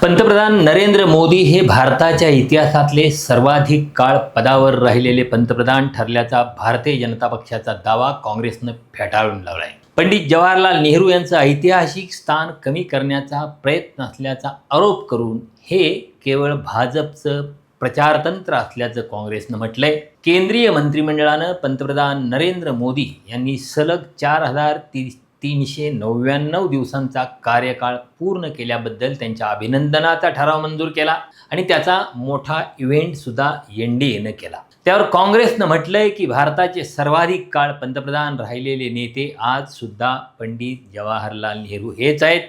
पंतप्रधान नरेंद्र मोदी हे भारताच्या इतिहासातले सर्वाधिक काळ पदावर राहिलेले पंतप्रधान ठरल्याचा भारतीय जनता पक्षाचा दावा काँग्रेसनं फेटाळून लावला आहे. पंडित जवाहरलाल नेहरू यांचं ऐतिहासिक स्थान कमी करण्याचा प्रयत्न असल्याचा आरोप करून हे केवळ भाजपचं प्रचारतंत्र असल्याचं काँग्रेसनं म्हटलंय. केंद्रीय मंत्रिमंडळानं पंतप्रधान नरेंद्र मोदी यांनी सलग 4,399 दिवसांचा कार्यकाळ पूर्ण केल्याबद्दल त्यांच्या अभिनंदनाचा ठराव मंजूर केला आणि त्याचा मोठा इव्हेंटसुद्धा NDAनं केला. त्यावर काँग्रेसनं म्हटलंय की भारताचे सर्वाधिक काळ पंतप्रधान राहिलेले नेते आजसुद्धा पंडित जवाहरलाल नेहरू हेच आहेत.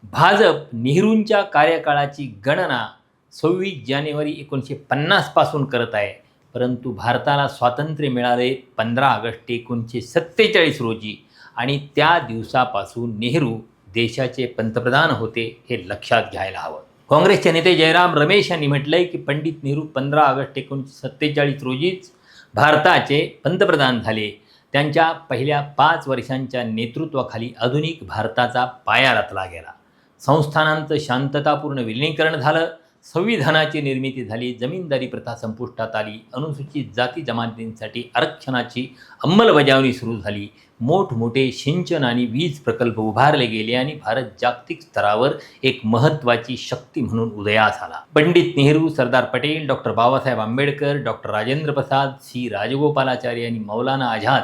भाजप नेहरूंच्या कार्यकाळाची गणना 26 जानेवारी 1950 पासून करत आहे, परंतु भारताला स्वातंत्र्य मिळाले 15 ऑगस्ट 1947 रोजी आणि त्या दिवसापासून नेहरू देशाचे पंतप्रधान होते हे लक्षात घ्यायला हवं. काँग्रेसचे नेते जयराम रमेश यांनी म्हटलंय की पंडित नेहरू 15 ऑगस्ट 1947 रोजीच भारताचे पंतप्रधान झाले. त्यांच्या पहिल्या 5 वर्षांच्या नेतृत्वाखाली आधुनिक भारताचा पाया रचला गेला. संस्थानांचं शांततापूर्ण विलीनीकरण झालं, संविधानाची निर्मिती झाली, जमीनदारी प्रथा संपुष्टात आली, अनुसूचित जाती जमातींसाठी आरक्षणाची अंमलबजावणी सुरू झाली, मोठमोठे सिंचन आणि वीज प्रकल्प उभारले गेले आणि भारत जागतिक स्तरावर एक महत्त्वाची शक्ती म्हणून उदयास आला. Pandit Nehru, Sardar Patel, doctor Babasaheb Ambedkar, doctor Rajendra Prasad, C. Rajagopalachari आणि मौलाना आझाद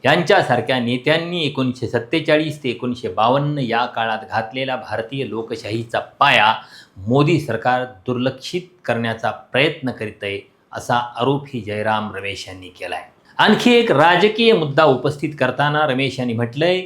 यांच्यासारख्या नेत्यांनी 1947 ते 1952 या काळात घातलेला भारतीय लोकशाहीचा पाया मोदी सरकार दुर्लक्षित करण्याचा प्रयत्न करीत आहे, असा आरोपही जयराम रमेश यांनी केला आहे. आणखी एक राजकीय मुद्दा उपस्थित करताना रमेश यांनी म्हटलंय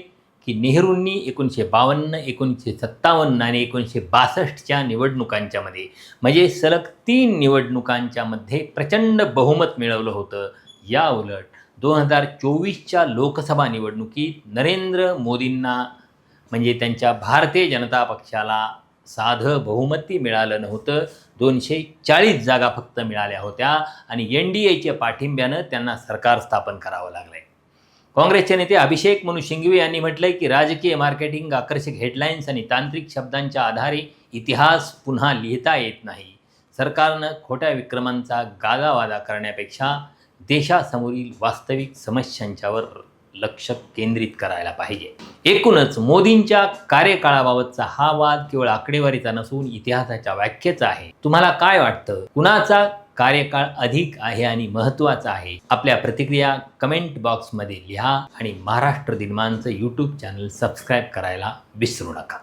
की नेहरूंनी 1952, 1957 आणि 1962च्या निवडणुकांच्या मध्ये म्हणजे सलग 3 निवडणुकांच्या मध्ये प्रचंड बहुमत मिळवलं होतं. या उलट 2024च्या लोकसभा निवडणुकीत नरेंद्र मोदींना म्हणजे त्यांच्या भारतीय जनता पक्षाला साधं बहुमती मिळालं नव्हतं. 240 जागा फक्त मिळाल्या होत्या आणि NDAच्या पाठिंब्यानं त्यांना सरकार स्थापन करावं लागलं आहे. काँग्रेसचे नेते अभिषेक मनु सिंघवी यांनी म्हटलंय की राजकीय मार्केटिंग, आकर्षक हेडलाईन्स आणि तांत्रिक शब्दांच्या आधारे इतिहास पुन्हा लिहिता येत नाही. सरकारनं खोट्या विक्रमांचा गाजावाजा करण्यापेक्षा देशासमोरील वास्तविक समस्यांच्यावर लक्ष केंद्रित करायला पाहिजे. एकूणच मोदींच्या कार्यकाळाबाबतचा हा वाद केवळ आकडेवारीचा नसून इतिहासाच्या व्याख्येचा आहे. तुम्हाला काय वाटतं? कुणाचा कार्यकाळ अधिक आहे आणि महत्त्वाचा आहे? आपल्या प्रतिक्रिया कमेंट बॉक्समध्ये लिहा आणि महाराष्ट्र दिनमानचं YouTube चॅनल सबस्क्राईब करायला विसरू नका.